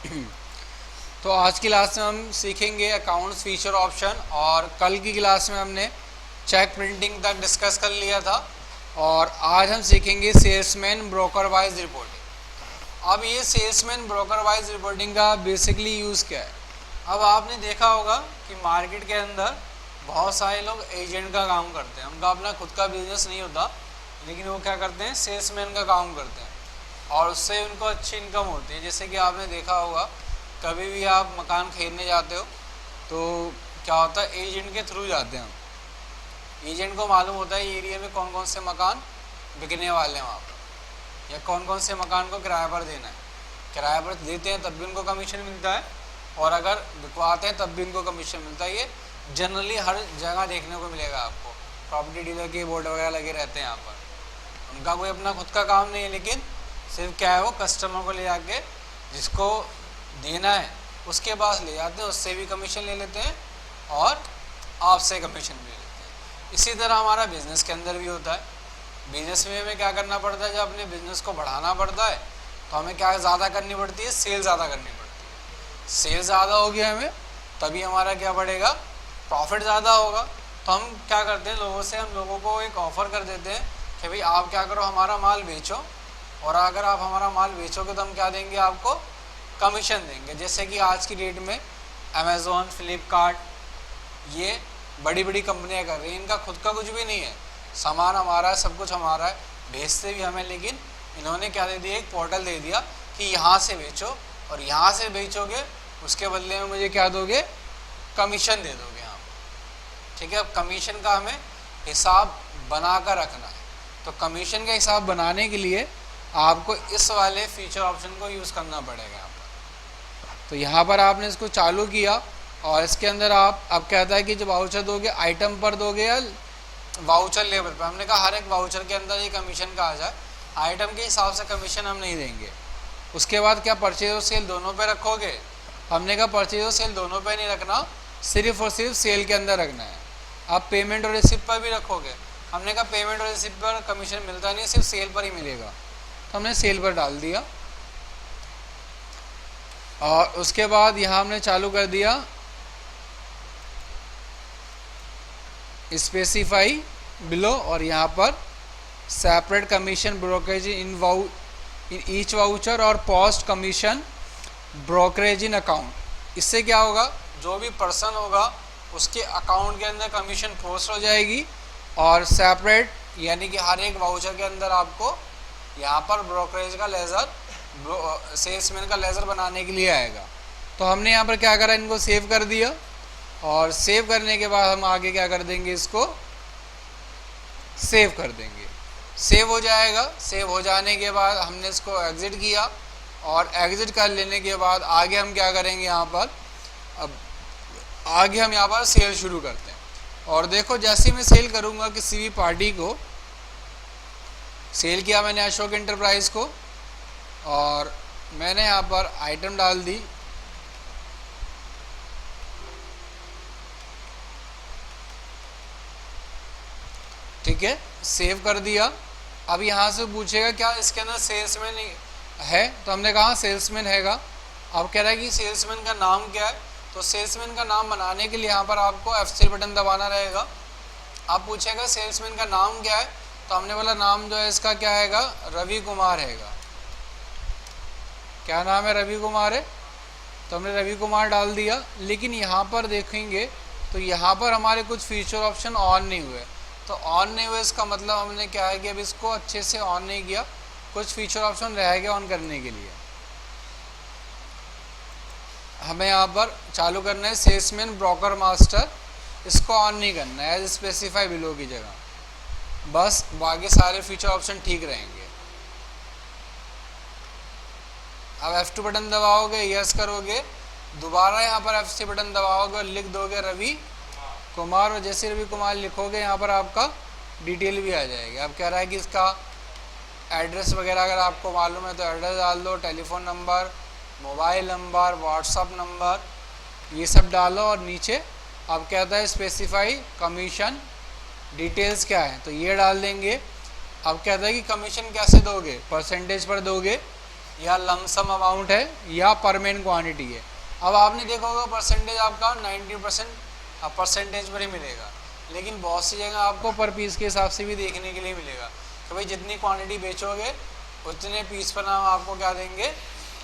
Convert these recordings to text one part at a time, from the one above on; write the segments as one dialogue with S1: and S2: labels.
S1: तो आज की क्लास में हम सीखेंगे अकाउंट्स फीचर ऑप्शन, और कल की क्लास में हमने चेक प्रिंटिंग तक डिस्कस कर लिया था। और आज हम सीखेंगे सेल्समैन ब्रोकर वाइज रिपोर्टिंग। अब ये सेल्समैन ब्रोकर वाइज रिपोर्टिंग का बेसिकली यूज़ क्या है। अब आपने देखा होगा कि मार्केट के अंदर बहुत सारे लोग एजेंट का काम करते हैं, उनका अपना खुद का बिजनेस नहीं होता, लेकिन वो क्या करते हैं, सेल्समैन का काम करते हैं और उससे उनको अच्छी इनकम होती है। जैसे कि आपने देखा होगा, कभी भी आप मकान खरीदने जाते हो तो क्या होता है, एजेंट के थ्रू जाते हैं हम। एजेंट को मालूम होता है एरिया में कौन कौन से मकान बिकने वाले हैं वहाँ पर, या कौन कौन से मकान को किराए पर देना है। किराए पर देते हैं तब भी उनको कमीशन मिलता है, और अगर बिकवाते हैं तब भी उनको कमीशन मिलता है। ये जनरली हर जगह देखने को मिलेगा आपको। प्रॉपर्टी डीलर के बोर्ड वगैरह लगे रहते हैं यहाँ पर। उनका कोई अपना खुद का काम नहीं है, लेकिन सिर्फ क्या है, वो कस्टमर को ले जाके जिसको देना है उसके पास ले जाते हैं, उससे भी कमीशन ले लेते हैं और आपसे कमीशन भी ले लेते हैं। इसी तरह हमारा बिज़नेस के अंदर भी होता है। बिज़नेस में हमें क्या करना पड़ता है, जब अपने बिज़नेस को बढ़ाना पड़ता है तो हमें क्या ज़्यादा करनी पड़ती है, सेल ज़्यादा करनी पड़ती है। सेल ज़्यादा होगी हमें, तभी हमारा क्या बढ़ेगा, प्रॉफिट ज़्यादा होगा। तो हम क्या करते हैं, हम लोगों को एक ऑफ़र कर देते हैं कि भाई आप क्या करो, हमारा माल बेचो, और अगर आप हमारा माल बेचोगे तो हम क्या देंगे, आपको कमीशन देंगे। जैसे कि आज की डेट में अमेज़ॉन, फ्लिपकार्ट, ये बड़ी बड़ी कंपनियां कर रही हैं। इनका खुद का कुछ भी नहीं है, सामान हमारा है, सब कुछ हमारा है, भेजते भी हमें, लेकिन इन्होंने क्या दे दिया, एक पोर्टल दे दिया कि यहाँ से बेचो, और यहाँ से बेचोगे उसके बदले में मुझे क्या दोगे, कमीशन दे दोगे आप। ठीक है, अब कमीशन का हमें हिसाब बना कर रखना है। तो कमीशन का हिसाब बनाने के लिए आपको इस वाले फीचर ऑप्शन को यूज़ करना पड़ेगा यहाँ पर। तो यहाँ पर आपने इसको चालू किया, और इसके अंदर आप अब कहता है कि जब वाउचर दोगे आइटम पर दोगे या वाउचर लेवल पर। हमने कहा हर एक वाउचर के अंदर ये कमीशन का आ जाए, आइटम के हिसाब से कमीशन हम नहीं देंगे। उसके बाद क्या परचेज और सेल दोनों पे रखोगे। हमने कहा परचेज और सेल दोनों पे नहीं रखना, सिर्फ और सिर्फ सेल के अंदर रखना है। आप पेमेंट और रिसिप्ट पर भी रखोगे। हमने कहा पेमेंट और रिसिप्ट पर कमीशन मिलता नहीं, सिर्फ सेल पर ही मिलेगा, तो हमने सेल पर डाल दिया। और उसके बाद यहाँ हमने चालू कर दिया स्पेसिफाई बिलो, और यहाँ पर separate commission brokerage in each voucher और पोस्ट कमीशन ब्रोकरेज इन अकाउंट। इससे क्या होगा, जो भी पर्सन होगा उसके अकाउंट के अंदर कमीशन पोस्ट हो जाएगी, और सेपरेट यानी कि हर एक वाउचर के अंदर आपको यहाँ पर ब्रोकरेज का लेज़र, सेल्समैन का लेज़र बनाने के लिए आएगा। तो हमने यहाँ पर क्या करा, इनको सेव कर दिया, और सेव करने के बाद हम आगे क्या कर देंगे, इसको सेव कर देंगे। सेव हो जाएगा। सेव हो जाने के बाद हमने इसको एग्ज़िट किया, और एग्ज़िट कर लेने के बाद आगे हम क्या करेंगे, यहाँ पर अब आगे हम यहाँ पर सेल शुरू करते हैं। और देखो, जैसे मैं सेल करूँगा किसी भी पार्टी को, सेल किया मैंने अशोक एंटरप्राइज को, और मैंने यहाँ पर आइटम डाल दी, ठीक है, सेव कर दिया। अब यहाँ से पूछेगा क्या इसके अंदर सेल्समैन है, तो हमने कहा सेल्समैन हैगा। अब कह रहा है कि सेल्समैन का नाम क्या है, तो सेल्समैन का नाम बनाने के लिए यहाँ पर आपको F4 बटन दबाना रहेगा। अब पूछेगा सेल्समैन का नाम क्या है, तो हमने बोला नाम जो है इसका क्या हैगा, रवि कुमार हैगा। क्या नाम है, रवि कुमार है, तो हमने रवि कुमार डाल दिया। लेकिन यहाँ पर देखेंगे तो यहाँ पर हमारे कुछ फीचर ऑप्शन ऑन नहीं हुए। तो ऑन नहीं हुए इसका मतलब हमने क्या है कि अब इसको अच्छे से ऑन नहीं किया, कुछ फीचर ऑप्शन रह गए ऑन करने के लिए। हमें यहाँ पर चालू करना है सेल्समैन ब्रोकर मास्टर, इसको ऑन नहीं करना है, एज स्पेसिफाई बिलो की जगह, बस बाकी सारे फीचर ऑप्शन ठीक रहेंगे। अब F2 बटन दबाओगे, यस करोगे, दोबारा यहाँ पर F3 बटन दबाओगे और लिख दोगे रवि कुमार, और जैसे रवि कुमार लिखोगे यहाँ पर आपका डिटेल भी आ जाएगी। अब कह रहा है कि इसका एड्रेस वगैरह अगर आपको मालूम है तो एड्रेस डाल दो, telephone number, mobile number, WhatsApp number, ये सब डालो। और नीचे अब कहता है स्पेसिफाई कमीशन डिटेल्स क्या है, तो ये डाल देंगे। अब कहता है कि कमीशन कैसे दोगे, परसेंटेज पर दोगे या लमसम अमाउंट है या परमेंट क्वांटिटी है। अब आपने देखा होगा परसेंटेज आपका 90% परसेंटेज पर ही मिलेगा, लेकिन बहुत सी जगह आपको पर पीस के हिसाब से भी देखने के लिए मिलेगा कि भाई जितनी क्वांटिटी बेचोगे उतने पीस पर हम आपको क्या देंगे,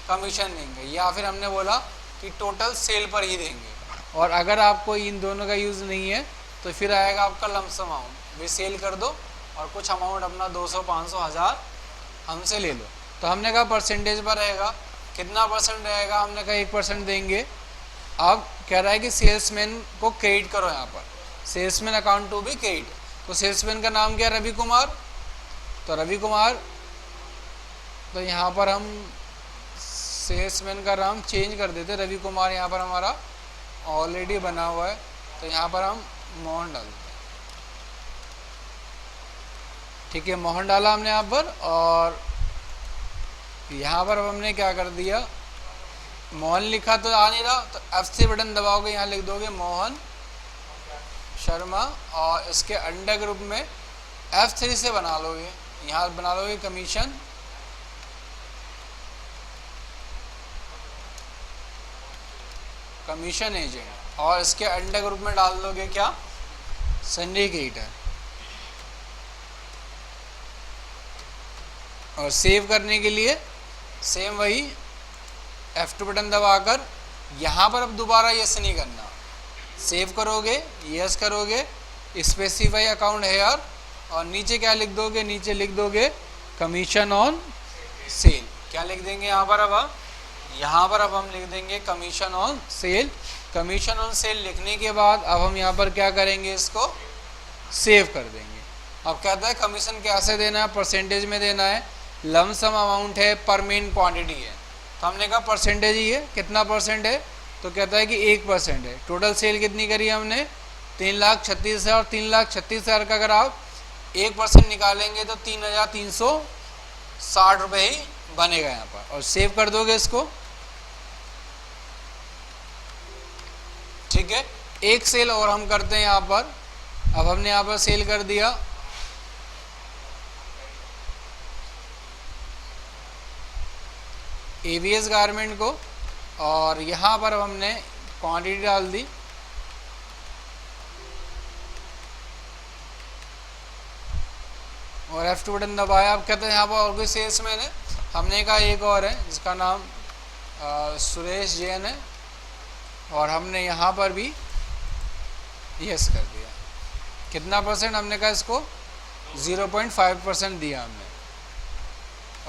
S1: कमीशन देंगे, या फिर हमने बोला कि टोटल सेल पर ही देंगे। और अगर आपको इन दोनों का यूज़ नहीं है तो फिर आएगा आपका लमसम अमाउंट, भाई सेल कर दो और कुछ अमाउंट अपना 200, 500, 1000 हमसे ले लो। तो हमने कहा परसेंटेज पर रहेगा, कितना परसेंट रहेगा, हमने कहा 1% देंगे। अब कह रहा है कि सेल्समैन को क्रेडिट करो, यहाँ पर salesman account to be credit. तो सेल्समैन का नाम क्या है, रवि कुमार। तो रवि कुमार, तो यहाँ पर हम सेल्समैन का नाम चेंज कर देते, रवि कुमार यहाँ पर हमारा ऑलरेडी बना हुआ है, तो यहाँ पर हम मोहन डालते हैं। ठीक है, मोहन डाला हमने यहाँ पर, और यहाँ पर हमने क्या कर दिया, मोहन लिखा तो आ नहीं रहा, तो F3 बटन दबाओगे, यहाँ लिख दोगे मोहन शर्मा, और इसके अंडर ग्रुप में F3 से बना लोगे, यहाँ बना लोगे कमीशन एजेंट, और इसके अंडर ग्रुप में डाल दोगे क्या, सिंडिकेटर। और सेव करने के लिए सेम वही F2 बटन दबाकर यहाँ पर अब दोबारा यस नहीं करना, सेव करोगे, यस करोगे, स्पेसिफाई अकाउंट हेयर, और नीचे क्या लिख दोगे, नीचे लिख दोगे कमीशन ऑन सेल। क्या लिख देंगे यहाँ पर, अब यहाँ पर अब हम लिख देंगे commission on sale. Commission on sale लिखने के बाद अब हम यहाँ पर क्या करेंगे, इसको सेव कर देंगे। अब कहता है कमीशन कैसे देना है, परसेंटेज में देना है, लमसम अमाउंट है, पर मेन क्वांटिटी है। तो हमने कहा परसेंटेज ही है, कितना परसेंट है, तो कहता है कि 1% है। टोटल सेल कितनी करी हमने, 3,36,000, और 3,36,000 का अगर आप 1% निकालेंगे तो 3,360 रुपये ही बनेगा यहाँ पर। और सेव कर दोगे इसको, ठीक है। एक सेल और हम करते हैं यहाँ पर, अब हमने यहाँ पर सेल कर दिया, एवीएस गारमेंट को, और यहाँ पर हमने क्वांटिटी डाल दी, और F2 बटन दबाया। अब कहते हैं यहाँ पर और कोई सेल्समैन है, हमने कहा एक और है जिसका नाम सुरेश जैन है, और हमने यहाँ पर भी यस कर दिया। कितना परसेंट, हमने कहा इसको 0.5% दिया हमने,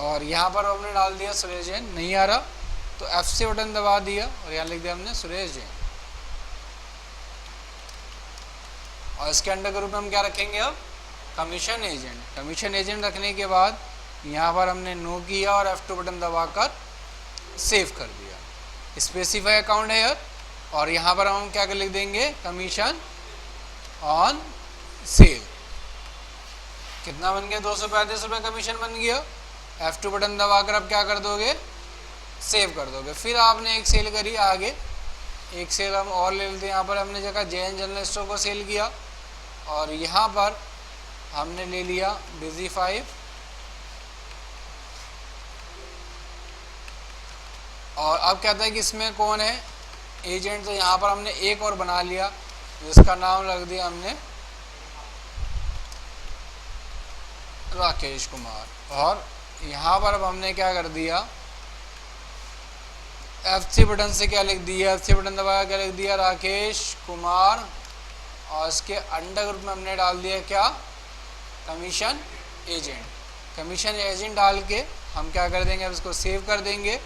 S1: और यहाँ पर हमने डाल दिया सुरेश जैन, नहीं आ रहा तो F से बटन दबा दिया और यहाँ लिख दिया हमने सुरेश जैन। और इसके अंडर ग्रुप में हम क्या रखेंगे, अब कमीशन एजेंट। कमीशन एजेंट रखने के बाद यहाँ पर हमने नो किया और F2 बटन दबाकर सेव कर दिया। स्पेसिफाई अकाउंट है, और यहाँ पर हम क्या कर लिख देंगे, कमीशन ऑन सेल। कितना बन गया, 235 रुपये कमीशन बन गया। F2 बटन दबाकर अब क्या कर दोगे, सेव कर दोगे। फिर आपने एक सेल करी आगे, एक सेल हम और ले लेते हैं। यहाँ पर हमने जगह जैन जनरल स्टोर को सेल किया, और यहाँ पर हमने ले लिया बिजी 5, और अब कहता है कि इसमें कौन है एजेंट, तो यहाँ पर हमने एक और बना लिया जिसका नाम रख दिया हमने राकेश कुमार। और यहाँ पर अब हमने क्या कर दिया, F3 बटन से क्या लिख दिया, F3 बटन दबाया, क्या लिख दिया, राकेश कुमार, और इसके अंडर ग्रुप में हमने डाल दिया क्या, कमीशन एजेंट। कमीशन एजेंट डाल के हम क्या कर देंगे, अब इसको सेव कर देंगे।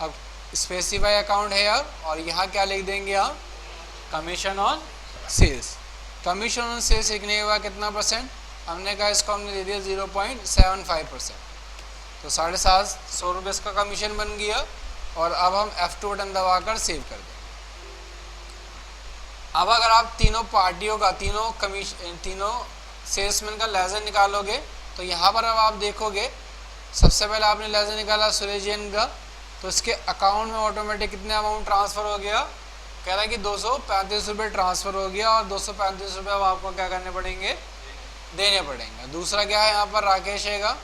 S1: अब स्पेसिफाई अकाउंट है यार, और यहाँ क्या लिख देंगे आप, commission on sales. Commission on sales लिखने के बाद कितना परसेंट, हमने कहा इसको हमने दे दिया 0.75%, तो 750 रुपये इसका कमीशन बन गया। और अब हम F2 बटन दबाकर सेव कर देंगे। अब अगर आप तीनों पार्टियों का, तीनों सेल्समैन का लेजर निकालोगे, तो यहाँ पर अब आप देखोगे सबसे पहले आपने लेजर निकाला सुरेश जैन का, तो इसके अकाउंट में ऑटोमेटिक कितने अमाउंट ट्रांसफ़र हो गया, कह रहा है कि 235 रुपये ट्रांसफ़र हो गया, और 235 रुपये अब आपको क्या करने पड़ेंगे, देने पड़ेंगे। दूसरा क्या है, यहाँ पर राकेश हैगा,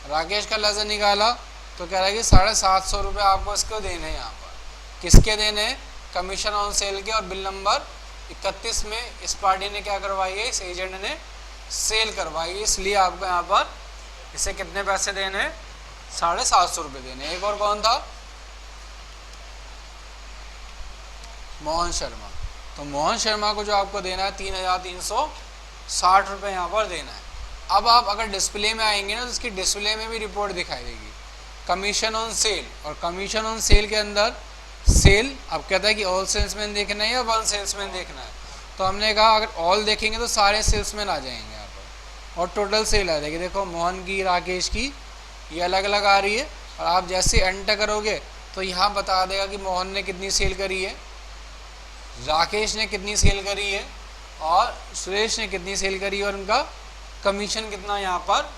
S1: राकेश का लेजर निकाला, तो कह रहा है कि 750 रुपये आपको इसको देने हैं। यहाँ पर किसके देने हैं? कमीशन ऑन सेल के। और बिल नंबर 31 में इस पार्टी ने क्या करवाई है? इस एजेंट ने सेल करवाई है, इसलिए आपको यहाँ पर इसे कितने पैसे देने हैं? 750 रुपये देने। एक और कौन था? मोहन शर्मा। तो मोहन शर्मा को जो आपको देना है 3360 रुपये यहाँ पर देना है। अब आप अगर डिस्प्ले में आएंगे ना तो इसकी डिस्प्ले में भी रिपोर्ट दिखाई देगी, कमीशन ऑन सेल। और कमीशन ऑन सेल के अंदर सेल अब कहता है कि ऑल सेल्समैन देखना है या वन सेल्समैन देखना है। तो हमने कहा अगर ऑल देखेंगे तो सारे सेल्समैन आ जाएंगे यहाँ पर और टोटल सेल आ जाएगी। देखो मोहन की, राकेश की ये अलग अलग आ रही है। और आप जैसे एंटर करोगे तो यहाँ बता देगा कि मोहन ने कितनी सेल करी है, राकेश ने कितनी सेल करी है और सुरेश ने कितनी सेल करी है और उनका कमीशन कितना यहाँ पर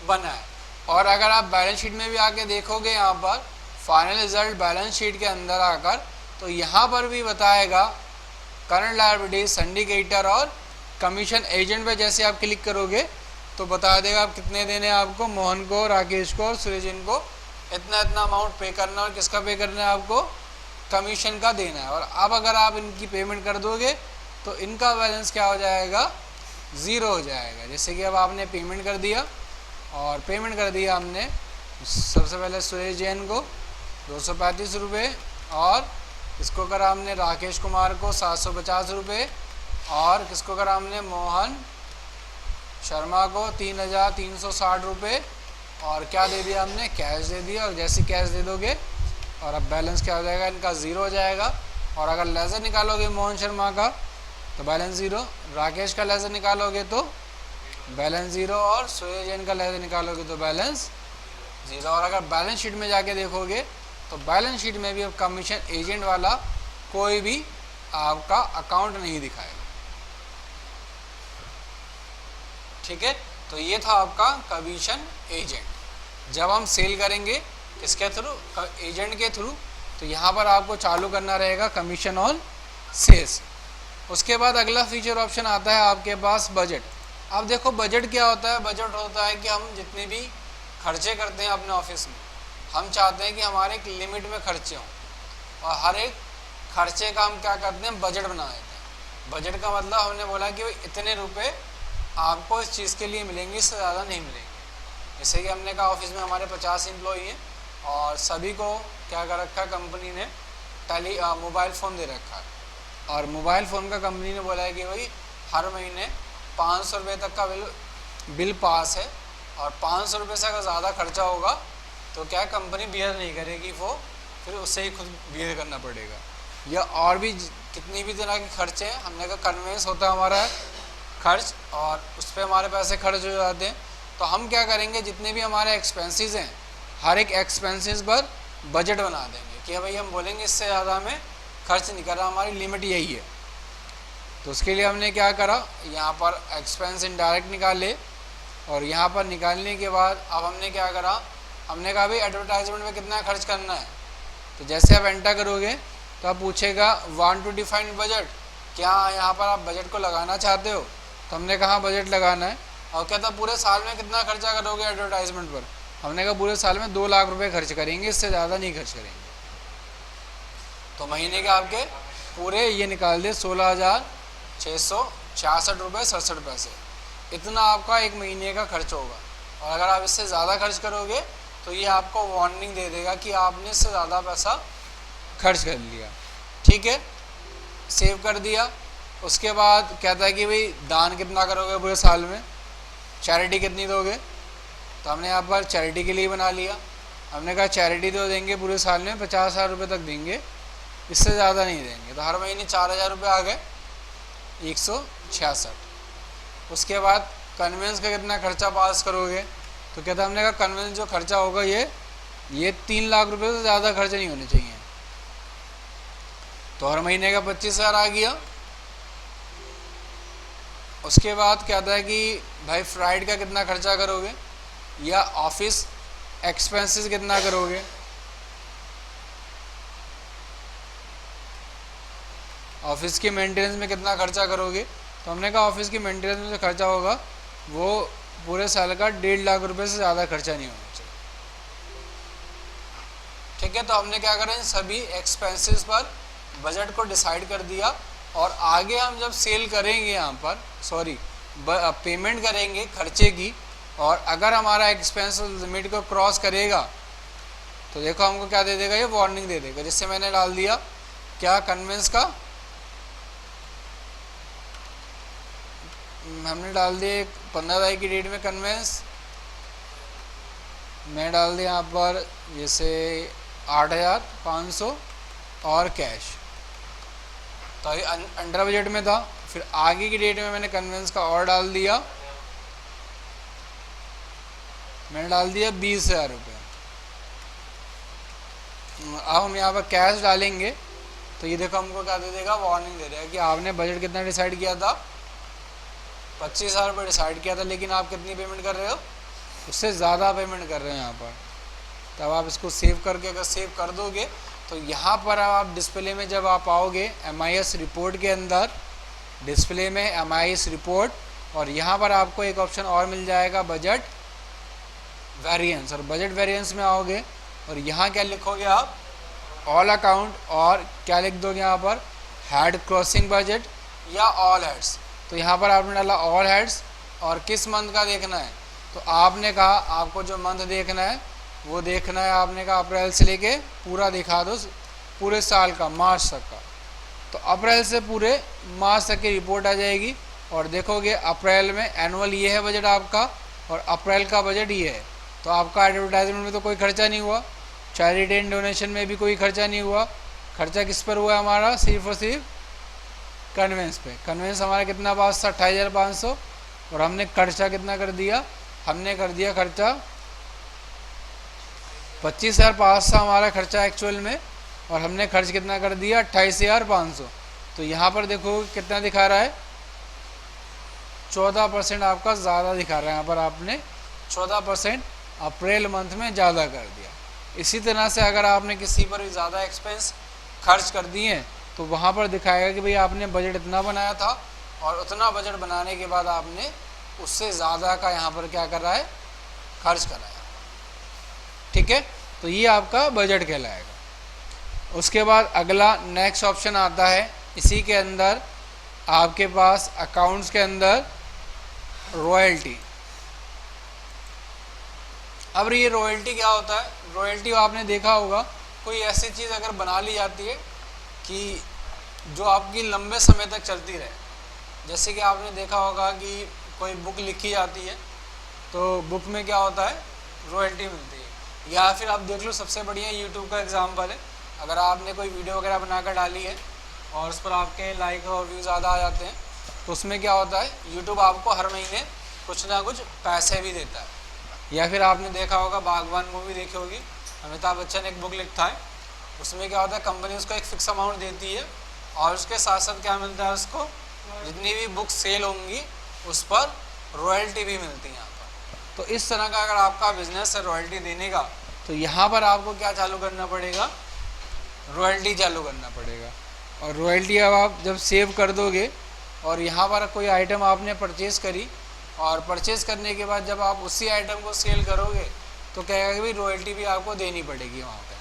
S1: बना है। और अगर आप बैलेंस शीट में भी आके देखोगे यहाँ पर फाइनल रिजल्ट बैलेंस शीट के अंदर आकर, तो यहाँ पर भी बताएगा करंट लायबिलिटी, सिंडिकेटर और कमीशन एजेंट पे जैसे आप क्लिक करोगे तो बता देगा आप कितने देने हैं आपको, मोहन को, राकेश को और सुरेश को इतना इतना अमाउंट पे करना है। और किसका पे करना है? आपको कमीशन का देना है। और अब अगर आप इनकी पेमेंट कर दोगे तो इनका बैलेंस क्या हो जाएगा? ज़ीरो हो जाएगा। जैसे कि अब आपने पेमेंट कर दिया और पेमेंट कर दिया हमने सबसे पहले सुरेश जैन को 235 रुपये और इसको करा हमने राकेश कुमार को 750 रुपये और किसको करा हमने मोहन शर्मा को 3360 रुपये। और क्या दे दिया हमने? कैश दे दिया। और जैसे कैश दे दोगे और अब बैलेंस क्या हो जाएगा? इनका ज़ीरो हो जाएगा। और अगर लेज़र निकालोगे मोहन शर्मा का तो बैलेंस ज़ीरो, राकेश का लेज़र निकालोगे तो बैलेंस ज़ीरो और सुरेश जैन का लेज़र निकालोगे तो बैलेंस ज़ीरो। और अगर बैलेंस शीट में जाके देखोगे तो बैलेंस शीट में भी अब कमीशन एजेंट वाला कोई भी आपका अकाउंट नहीं दिखाएगा। ठीक है, तो ये था आपका कमीशन एजेंट। जब हम सेल करेंगे किसके थ्रू? एजेंट के थ्रू, तो यहाँ पर आपको चालू करना रहेगा कमीशन ऑन सेल्स। उसके बाद अगला फीचर ऑप्शन आता है आपके पास बजट। अब देखो बजट क्या होता है? बजट होता है कि हम जितने भी खर्चे करते हैं अपने ऑफिस में, हम चाहते हैं कि हमारे एक लिमिट में खर्चे हों और हर एक खर्चे का हम क्या करते हैं? बजट बना देते हैं। बजट का मतलब हमने बोला कि इतने रुपए आपको इस चीज़ के लिए मिलेंगे, इससे ज़्यादा नहीं मिलेंगे। जैसे कि हमने कहा ऑफिस में हमारे 50 एम्प्लॉई हैं और सभी को क्या कर रखा है? कंपनी ने मोबाइल फ़ोन दे रखा है। और मोबाइल फ़ोन का कंपनी ने बोला है कि भाई हर महीने 500 रुपये तक का बिल पास है और 500 रुपये से अगर ज़्यादा खर्चा होगा तो क्या कंपनी बियर नहीं करेगी, वो फिर उससे ही खुद बियर करना पड़ेगा। या और भी कितनी भी तरह के खर्चे हैं, हमने कहा कन्वेंस होता है हमारा खर्च और उस पर हमारे पैसे खर्च हो जाते हैं। तो हम क्या करेंगे? जितने भी हमारे एक्सपेंसेस हैं हर एक एक्सपेंसेस पर बजट बना देंगे कि भाई हम बोलेंगे इससे ज़्यादा हमें खर्च नहीं कर रहा, हमारी लिमिट यही है। तो उसके लिए हमने क्या करा? यहाँ पर एक्सपेंस इनडायरेक्ट निकाले और यहाँ पर निकालने के बाद अब हमने क्या करा? हमने कहा भाई एडवर्टाइजमेंट में कितना खर्च करना है। तो जैसे आप एंटर करोगे तो आप पूछेगा वांट टू डिफाइन बजट, क्या यहाँ पर आप बजट को लगाना चाहते हो? तो हमने कहा बजट लगाना है। और कहता पूरे साल में कितना खर्चा करोगे एडवर्टाइजमेंट पर? हमने कहा पूरे साल में 2 लाख रुपए खर्च करेंगे, इससे ज़्यादा नहीं खर्च करेंगे। तो महीने के आपके पूरे ये निकाल दे 16,666 रुपये 67 पैसे, इतना आपका एक महीने का खर्च होगा। और अगर आप इससे ज़्यादा खर्च करोगे तो ये आपको वार्निंग दे देगा कि आपने इससे ज़्यादा पैसा खर्च कर लिया। ठीक है, सेव कर दिया। उसके बाद कहता है कि भाई दान कितना करोगे पूरे साल में, चैरिटी कितनी दोगे? तो हमने यहाँ पर चैरिटी के लिए बना लिया। हमने कहा चैरिटी तो देंगे पूरे साल में 50,000 रुपये तक देंगे, इससे ज़्यादा नहीं देंगे। तो हर महीने 4,000 रुपये आ गए, 166। उसके बाद कन्वेंस का कितना खर्चा पास करोगे? तो कहता हमने कहा कन्वेंस जो खर्चा होगा ये 3 लाख रुपये से ज़्यादा खर्च नहीं होने चाहिए। तो हर महीने का 25,000 आ गया। उसके बाद कहता है कि भाई फ्राइड का कितना खर्चा करोगे या ऑफिस एक्सपेंसेस कितना करोगे? ऑफिस के मेंटेनेंस में कितना खर्चा करोगे? तो हमने कहा ऑफिस की मेंटेनेंस में जो खर्चा होगा वो पूरे साल का 1.5 लाख रुपए से ज़्यादा खर्चा नहीं होना चाहिए। ठीक है, तो हमने क्या करा, इन सभी एक्सपेंसेस पर बजट को डिसाइड कर दिया और आगे हम जब सेल करेंगे यहाँ पर पेमेंट करेंगे खर्चे की, और अगर हमारा एक्सपेंस लिमिट को क्रॉस करेगा तो देखो हमको क्या दे देगा, ये वार्निंग दे देगा। जिससे मैंने डाल दिया क्या, कन्वेंस का हमने डाल दिया 15 तारीख की डेट में कन्वेंस, मैं डाल दिया यहाँ पर जैसे 8,500 और कैश, तो ये अंडर बजट में था। फिर आगे की डेट में मैंने कन्वेंस का और डाल दिया, मैंने डाल दिया 20,000 रुपये। अब हम यहाँ पर कैश डालेंगे तो ये देखो हमको क्या दे देगा, वार्निंग दे देगा कि आपने बजट कितना डिसाइड किया था, 25,000 रुपये डिसाइड किया था, लेकिन आप कितनी पेमेंट कर रहे हो, उससे ज़्यादा पेमेंट कर रहे हैं यहाँ पर। तब आप इसको सेव करके अगर सेव कर दोगे तो यहाँ पर आप डिस्प्ले में जब आप आओगे MIS रिपोर्ट के अंदर, डिस्प्ले में MIS रिपोर्ट, और यहाँ पर आपको एक ऑप्शन और मिल जाएगा बजट वेरिएंस, और बजट वेरिएंस में आओगे और यहाँ क्या लिखोगे आप, ऑल अकाउंट, और क्या लिख दोगे यहाँ पर, हेड क्रॉसिंग बजट या ऑल हेड्स। तो यहाँ पर आपने डाला ऑल हेड्स, और किस मंथ का देखना है, तो आपने कहा आपको जो मंथ देखना है वो देखना है, आपने कहा अप्रैल से लेके पूरा दिखा दो, पूरे साल का, मार्च तक का। तो अप्रैल से पूरे मार्च तक की रिपोर्ट आ जाएगी, और देखोगे अप्रैल में एनुअल ये है बजट आपका, और अप्रैल का बजट ये है। तो आपका एडवर्टाइजमेंट में तो कोई खर्चा नहीं हुआ, चैरिटी एंड डोनेशन में भी कोई खर्चा नहीं हुआ। खर्चा किस पर हुआ हमारा, सिर्फ और सिर्फ कन्वेंस पे। कन्वेंस हमारा कितना पास था, 28,500, और हमने खर्चा कितना कर दिया, हमने कर दिया खर्चा 25,005 था हमारा खर्चा एक्चुअल में, और हमने खर्च कितना कर दिया, 28,500। तो यहाँ पर देखो कितना दिखा रहा है, 14% आपका ज़्यादा दिखा रहा है। यहाँ पर आपने 14% अप्रैल मंथ में ज़्यादा कर दिया। इसी तरह से अगर आपने किसी पर भी ज़्यादा एक्सपेंस खर्च कर दिए तो वहाँ पर दिखाएगा कि भाई आपने बजट इतना बनाया था, और उतना बजट बनाने के बाद आपने उससे ज़्यादा का यहाँ पर क्या कर रहा है, खर्च कराया। ठीक है, तो ये आपका बजट कहलाएगा। उसके बाद अगला नेक्स्ट ऑप्शन आता है, इसी के अंदर आपके पास अकाउंट्स के अंदर रॉयल्टी। अब ये रॉयल्टी क्या होता है, रॉयल्टी आपने देखा होगा, कोई ऐसी चीज़ अगर बना ली जाती है कि जो आपकी लंबे समय तक चलती रहे। जैसे कि आपने देखा होगा कि कोई बुक लिखी जाती है तो बुक में क्या होता है, रॉयल्टी मिलती है। या फिर आप देख लो, सबसे बढ़िया यूट्यूब का एग्जाम्पल है, अगर आपने कोई वीडियो वगैरह बनाकर डाली है और उस पर आपके लाइक और व्यू ज़्यादा आ जाते हैं तो उसमें क्या होता है, यूट्यूब आपको हर महीने कुछ ना कुछ पैसे भी देता है। या फिर आपने देखा होगा, बागबान मूवी देखी होगी, अमिताभ बच्चन एक बुक लिखता है, उसमें क्या होता है, कंपनी उसको एक फ़िक्स अमाउंट देती है और उसके साथ साथ क्या मिलता है उसको, जितनी भी बुक सेल होंगी उस पर रॉयल्टी भी मिलती है यहाँ पर। तो इस तरह का अगर आपका बिजनेस है रॉयल्टी देने का, तो यहाँ पर आपको क्या चालू करना पड़ेगा, रॉयल्टी चालू करना पड़ेगा। और रॉयल्टी अब आप जब सेव कर दोगे और यहाँ पर कोई आइटम आपने परचेज़ करी, और परचेज़ करने के बाद जब आप उसी आइटम को सेल करोगे तो कहेगा कि भाई रॉयल्टी भी आपको देनी पड़ेगी वहाँ पर।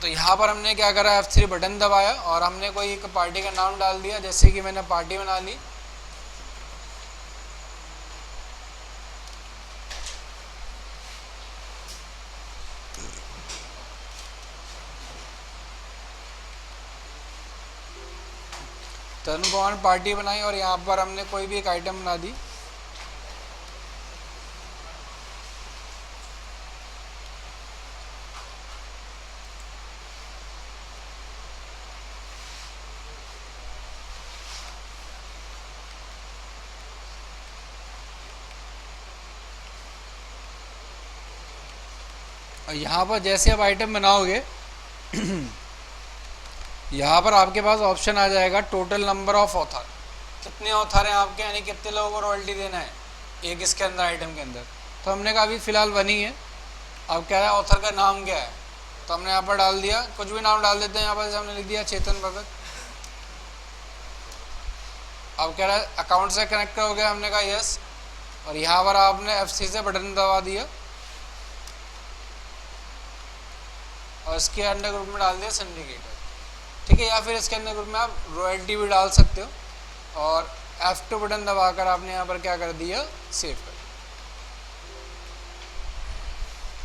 S1: तो यहाँ पर हमने क्या करा, F3 बटन दबाया और हमने कोई एक पार्टी का नाम डाल दिया, जैसे कि मैंने पार्टी बना ली। तरुण पवन पार्टी बनाई और यहाँ पर हमने कोई भी एक आइटम बना दी। और यहाँ पर जैसे आप आइटम बनाओगे यहाँ पर आपके पास ऑप्शन आ जाएगा टोटल नंबर ऑफ ऑथर, कितने ऑथर हैं आपके, यानी कितने लोगों को रॉयल्टी देना है एक इसके अंदर आइटम के अंदर। तो हमने कहा अभी फ़िलहाल बनी है, अब कह रहा है ऑथर का नाम क्या है, तो हमने यहाँ पर डाल दिया, कुछ भी नाम डाल देते हैं। यहाँ पर जैसे हमने लिख दिया चेतन भगत। अब कह रहा है अकाउंट से कनेक्ट हो गया, हमने कहा यस। और यहाँ पर आपने F3 से बटन दबा दिया और इसके अंडर ग्रुप में डाल दिया सिंडिकेटर, ठीक है। या फिर इसके अंदर ग्रुप में आप रॉयल्टी भी डाल सकते हो और F2 बटन दबाकर आपने यहाँ पर क्या कर दिया, सेव कर।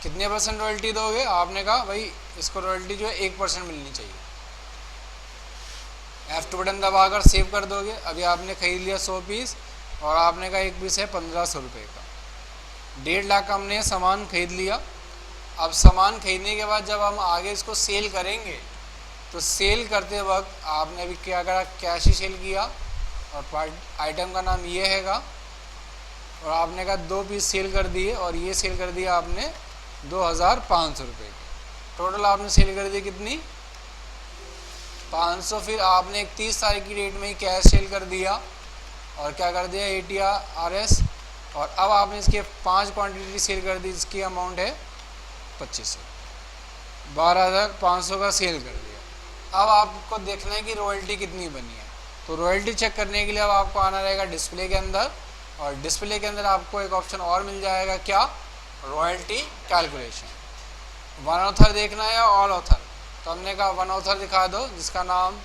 S1: कितने % रॉयल्टी दोगे, आपने कहा भाई इसको रॉयल्टी जो है 1% मिलनी चाहिए। F2 बटन दबाकर सेव कर दोगे। अभी आपने खरीद लिया 100 पीस और आपने कहा एक पीस है 1500 रुपये का, 1.5 लाख का हमने सामान खरीद लिया। अब सामान खरीदने के बाद जब हम आगे इसको सेल करेंगे तो सेल करते वक्त आपने अभी क्या करा, कैश ही सेल किया और आइटम का नाम ये हैगा और आपने कहा 2 पीस सेल कर दिए और ये सेल कर दिया आपने 2500 रुपये की। टोटल आपने सेल कर दी कितनी, 500। फिर आपने 31 तारीख की डेट में ही कैश सेल कर दिया और क्या कर दिया, ATRS। और अब आपने इसके 5 क्वांटिटी सेल कर दी, जिसकी अमाउंट है 2500, 12,500 का सेल कर दिया। अब आपको देखना है कि रॉयल्टी कितनी बनी है। तो रॉयल्टी चेक करने के लिए अब आपको आना रहेगा डिस्प्ले के अंदर और डिस्प्ले के अंदर आपको एक ऑप्शन और मिल जाएगा, क्या, रॉयल्टी कैलकुलेशन। 1 ऑथर देखना है या ऑल ऑथर, तो हमने कहा 1 ऑथर दिखा दो जिसका नाम,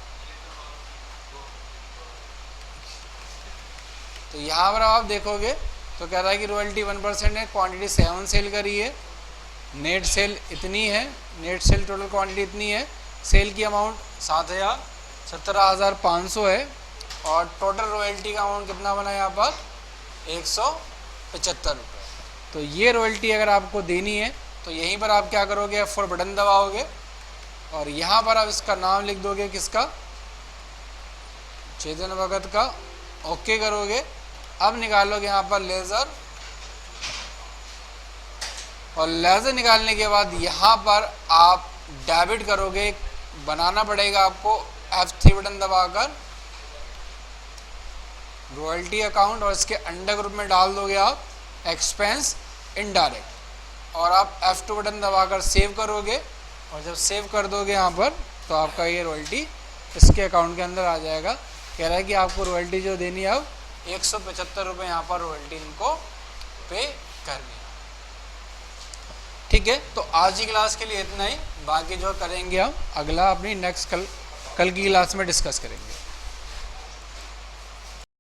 S1: तो यहाँ पर आप देखोगे तो कह रहा है कि रॉयल्टी 1% है, क्वांटिटी 7 सेल करी है, नेट सेल इतनी है, नेट सेल टोटल क्वांटिटी इतनी है, सेल की अमाउंट 17,500 है और टोटल रॉयल्टी का अमाउंट कितना बना है यहाँ पर, 175 रुपये। तो ये रॉयल्टी अगर आपको देनी है तो यहीं पर आप क्या करोगे, F4 बटन दबाओगे और यहाँ पर आप इसका नाम लिख दोगे, किसका, चेतन भगत का, ओके करोगे। अब निकालोगे यहाँ पर लेज़र और लेज़र निकालने के बाद यहाँ पर आप डेबिट करोगे, बनाना पड़ेगा आपको F3 बटन दबाकर रॉयल्टी अकाउंट और इसके अंडर ग्रुप में डाल दोगे आप एक्सपेंस इनडायरेक्ट और आप F2 बटन दबाकर सेव करोगे और जब सेव कर दोगे यहाँ पर तो आपका ये रॉयल्टी इसके अकाउंट के अंदर आ जाएगा। कह रहा है कि आपको रॉयल्टी जो देनी है अब 175 रुपये यहाँ पर रॉयल्टी इनको पे करनी है, ठीक है। तो आज की क्लास के लिए इतना ही, बाकी जो करेंगे हम अगला अपनी नेक्स्ट कल की क्लास में डिस्कस करेंगे।